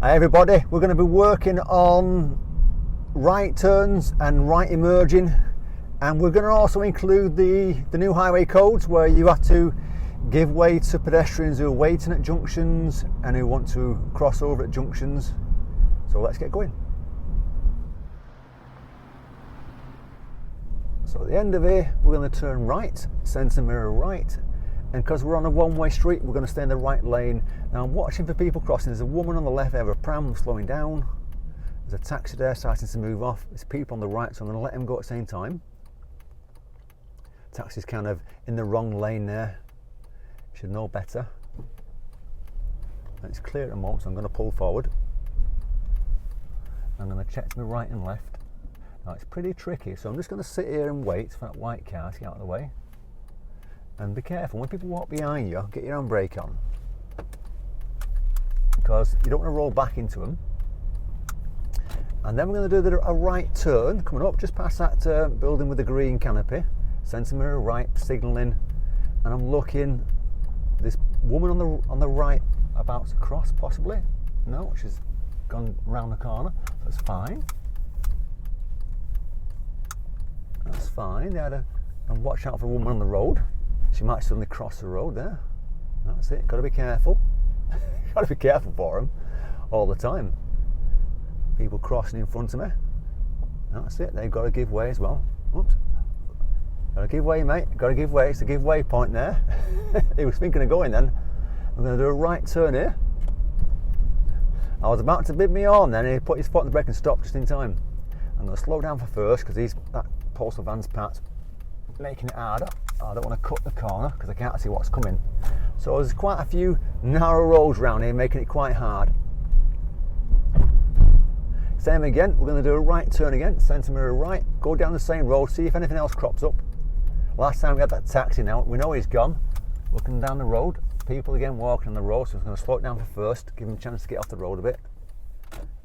Hi everybody, we're going to be working on right turns and right emerging, and we're going to also include the new highway codes where you have to give way to pedestrians who are waiting at junctions and who want to cross over at junctions. So let's get going. So at the end of here we're going to turn right, centre mirror right, and because we're on a one-way street we're going to stay in the right lane. Now I'm watching for people crossing. There's a woman on the left there with a pram slowing down. There's a taxi there starting to move off. There's people on the right, so I'm going to let him go at the same time. Taxi's kind of in the wrong lane there. Should know better. And it's clear at the moment, so I'm going to pull forward. I'm going to check to my right and left. Now it's pretty tricky, so I'm just going to sit here and wait for that white car to get out of the way. And be careful, when people walk behind you, get your handbrake on, because you don't want to roll back into them. And then we're going to do a right turn, coming up just past that building with the green canopy, centre mirror right, signalling, and I'm looking, this woman on the right about to cross, possibly. No, she's gone round the corner, that's fine. That's fine. And watch out for a woman on the road. She might suddenly cross the road there. That's it. Got to be careful. Got to be careful for them all the time. People crossing in front of me. That's it. They've got to give way as well. Oops. Got to give way, mate. Got to give way. It's a give way point there. He was thinking of going then. I'm going to do a right turn here. I was about to bid me on then, and he put his foot on the brake and stopped just in time. I'm going to slow down for first because that postal van's parked, making it harder. I don't want to cut the corner because I can't see what's coming. So there's quite a few narrow roads around here, making it quite hard. Same again, we're going to do a right turn again, centre mirror right, go down the same road, see if anything else crops up. Last time we had that taxi, now we know he's gone. Looking down the road, people again walking on the road, so we're going to slow it down for first, give them a chance to get off the road a bit.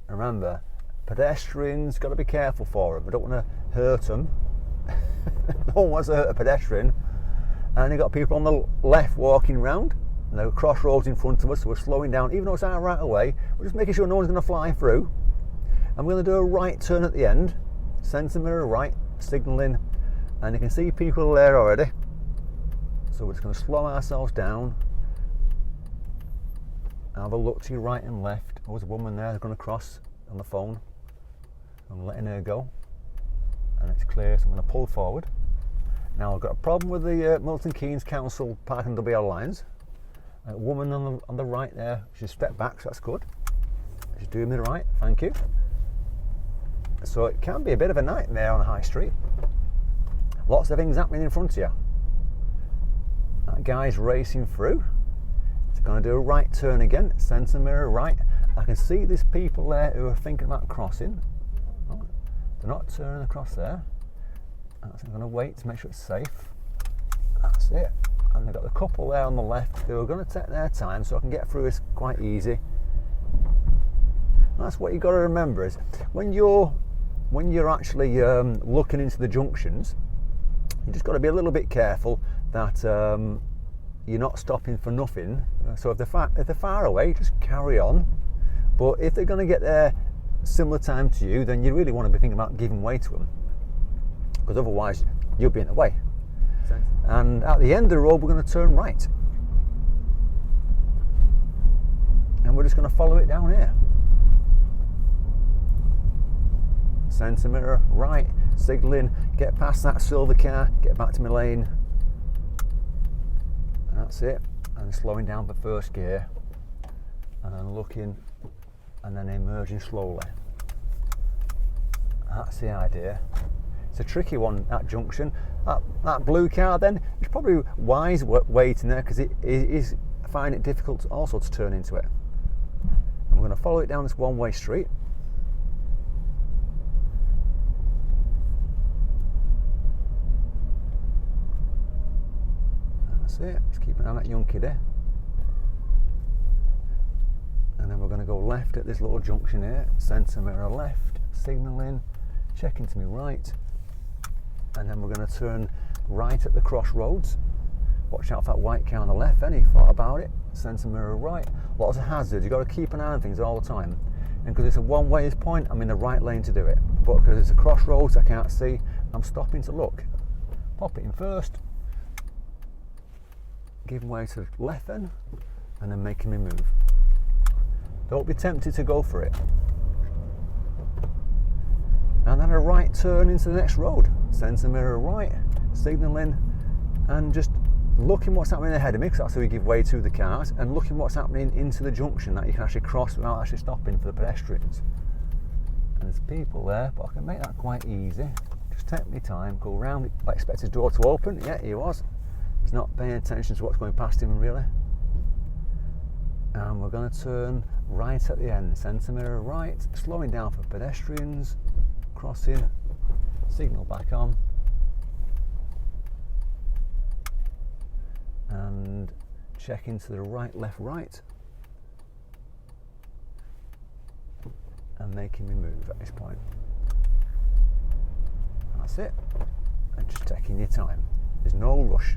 And remember, pedestrians, got to be careful for them. I don't want to hurt them. No one wants to hurt a pedestrian. And you've got people on the left walking round, and there are crossroads in front of us, so we're slowing down. Even though it's our right away, we're just making sure no one's going to fly through. And we're going to do a right turn at the end, centre mirror right, signalling, and you can see people there already. So we're just going to slow ourselves down. Have a look to your right and left. Oh, there's a woman there, they're going to cross on the phone. I'm letting her go, and it's clear, so I'm going to pull forward. Now I've got a problem with the Milton Keynes Council parking WL lines. A woman on the right there, she's stepped back, so that's good. She's doing me right, thank you. So it can be a bit of a nightmare on a high street. Lots of things happening in front of you. That guy's racing through. It's going to do a right turn again, centre mirror right. I can see there's people there who are thinking about crossing. Oh, they're not turning across there. I'm going to wait to make sure it's safe. That's it. And they've got the couple there on the left who are going to take their time, so I can get through this quite easy. And that's what you've got to remember, is when you're actually looking into the junctions, you just got to be a little bit careful that you're not stopping for nothing. So if they're far away, just carry on. But if they're going to get there similar time to you, then you really want to be thinking about giving way to them, because otherwise you'll be in the way. And at the end of the road we're going to turn right, and we're just going to follow it down here. Centre mirror right, signalling, get past that silver car, get back to my lane. And that's it. And slowing down for first gear, and then looking, and then emerging slowly. That's the idea. It's a tricky one, that junction. That blue car then, it's probably wise waiting there, because it is finding it difficult also to turn into it. And we're going to follow it down this one-way street. That's it, just keep an eye on that young kid there. And then we're going to go left at this little junction here, centre mirror left, signalling, checking to me right. And then we're going to turn right at the crossroads. Watch out for that white car on the left, any thought about it? centre mirror right. Lots of hazards, you've got to keep an eye on things all the time. And because it's a one-way point, I'm in the right lane to do it. But because it's a crossroads, I can't see, I'm stopping to look. Pop it in first, giving way to the left then, and then making me move. Don't be tempted to go for it. And then a right turn into the next road. Centre mirror right, signalling, and just looking what's happening ahead of me, because that's how we give way to the cars, and looking what's happening into the junction that you can actually cross without actually stopping for the pedestrians. And there's people there, but I can make that quite easy. Just take my time, go round. I expect his door to open. Yeah, he was. He's not paying attention to what's going past him really. And we're going to turn right at the end. Centre mirror right, slowing down for pedestrians, crossing, signal back on, and checking to the right, left, right, and making me move at this point. That's it. And just taking your time. There's no rush.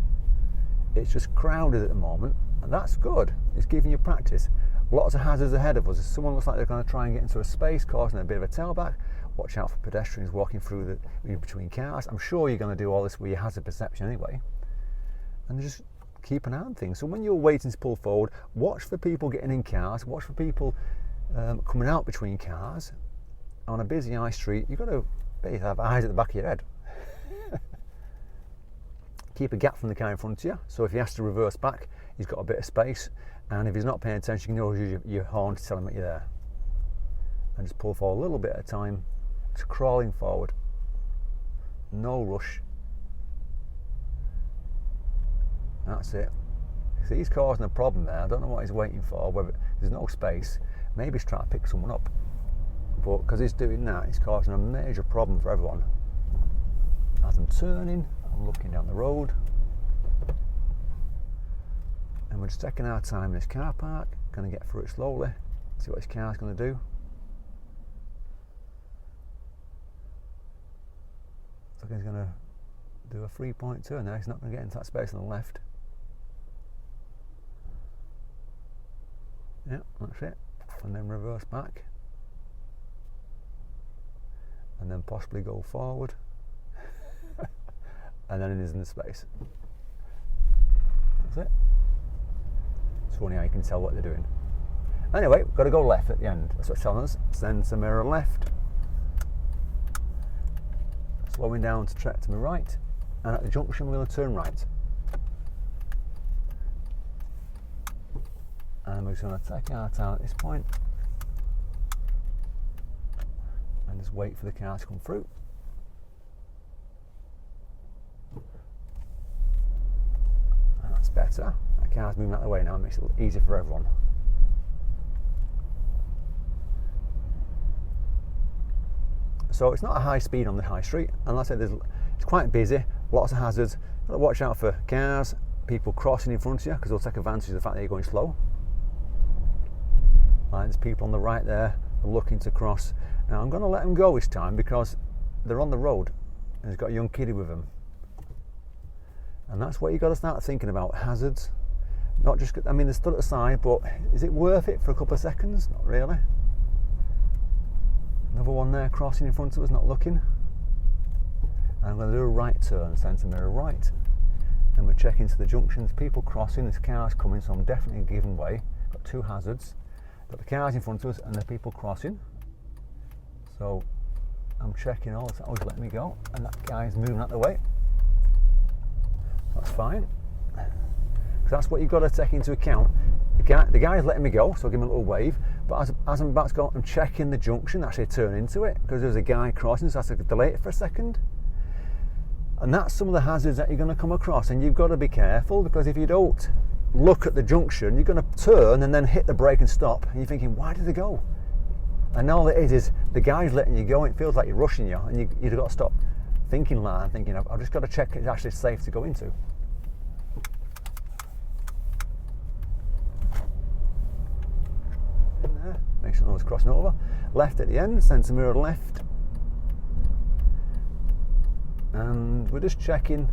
It's just crowded at the moment, and that's good. It's giving you practice. Lots of hazards ahead of us. If someone looks like they're going to try and get into a space, causing a bit of a tailback, watch out for pedestrians walking through between cars. I'm sure you're going to do all this with your hazard perception anyway. And just keep an eye on things. So when you're waiting to pull forward, watch for people getting in cars, watch for people coming out between cars. On a busy high street, you've got to basically have eyes at the back of your head. Keep a gap from the car in front of you, so if he has to reverse back, he's got a bit of space, and if he's not paying attention, you can always use your horn to tell him that you're there. And just pull forward a little bit at a time, just crawling forward. No rush. That's it. See, he's causing a problem there. I don't know what he's waiting for, whether there's no space. Maybe he's trying to pick someone up. But because he's doing that, he's causing a major problem for everyone. As I'm turning, I'm looking down the road. And we're just taking our time in this car park. Going to get through it slowly. See what this car's going to do. So he's going to do a 3-point turn there. He's not going to get into that space on the left. Yeah, that's it. And then reverse back. And then possibly go forward. And then it is in the space. That's it. It's funny how you can tell what they're doing. Anyway, we've got to go left at the end. That's what it's telling us. Centre mirror left. Slowing down to track to my right. And at the junction, we're going to turn right. And we're just going to take our time at this point. And just wait for the car to come through. And that's better. That car's moving out of the way now. It makes it easier for everyone. So it's not a high speed on the high street, and like I said, it's quite busy, lots of hazards. You've got to watch out for cars, people crossing in front of you, because they'll take advantage of the fact that you're going slow. Right, there's people on the right there looking to cross. Now I'm going to let them go this time because they're on the road and he's got a young kiddie with them. And that's what you've got to start thinking about, hazards. Not just, I mean, they're stood at the side, but is it worth it for a couple of seconds? Not really. Another one there crossing in front of us, not looking. And I'm going to do a right turn, centre mirror right. And we're checking to the junctions, people crossing, there's cars coming, so I'm definitely giving way. Got two hazards. Got the cars in front of us and the people crossing. So I'm checking all this, always let me go. And that guy's moving out the way. That's fine. So that's what you've got to take into account. The guy's letting me go, so I'll give him a little wave. But as I'm about to go, I'm checking the junction, actually turn into it, because there's a guy crossing, so I have to delay it for a second. And that's some of the hazards that you're going to come across, and you've got to be careful, because if you don't look at the junction, you're going to turn and then hit the brake and stop, and you're thinking, why did they go? And all it is the guy's letting you go, and it feels like you're rushing you, and you've got to stop thinking like that, thinking, I've just got to check it's actually safe to go into. Make sure no one's crossing over. Left at the end, centre mirror left. And we're just checking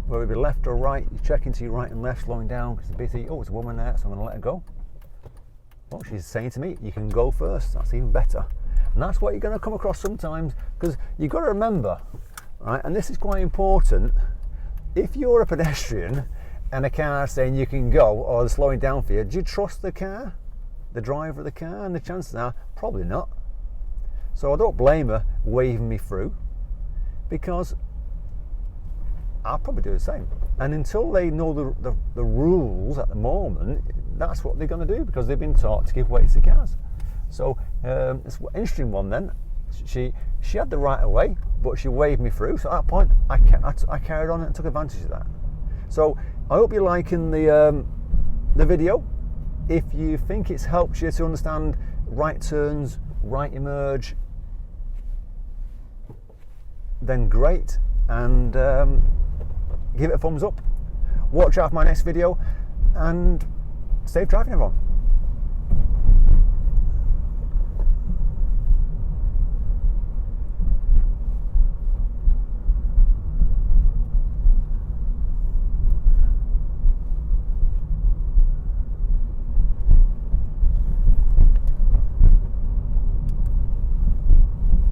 whether it be left or right, you're checking to your right and left, slowing down because it's busy. Oh, it's a woman there, so I'm going to let her go. Well, she's saying to me, you can go first. That's even better. And that's what you're going to come across sometimes, because you've got to remember, right, and this is quite important, if you're a pedestrian and a car saying you can go or they're slowing down for you, do you trust the car, the driver of the car? And the chances are probably not. So I don't blame her waving me through, because I'll probably do the same. And until they know the rules at the moment, that's what they're going to do, because they've been taught to give way to cars. So it's an interesting one then. She had the right of way, but she waved me through. So at that point, I carried on and took advantage of that. So I hope you're liking the video. If you think it's helped you to understand right turns, right emerge, then great, and give it a thumbs up. Watch out for my next video, and safe driving, everyone.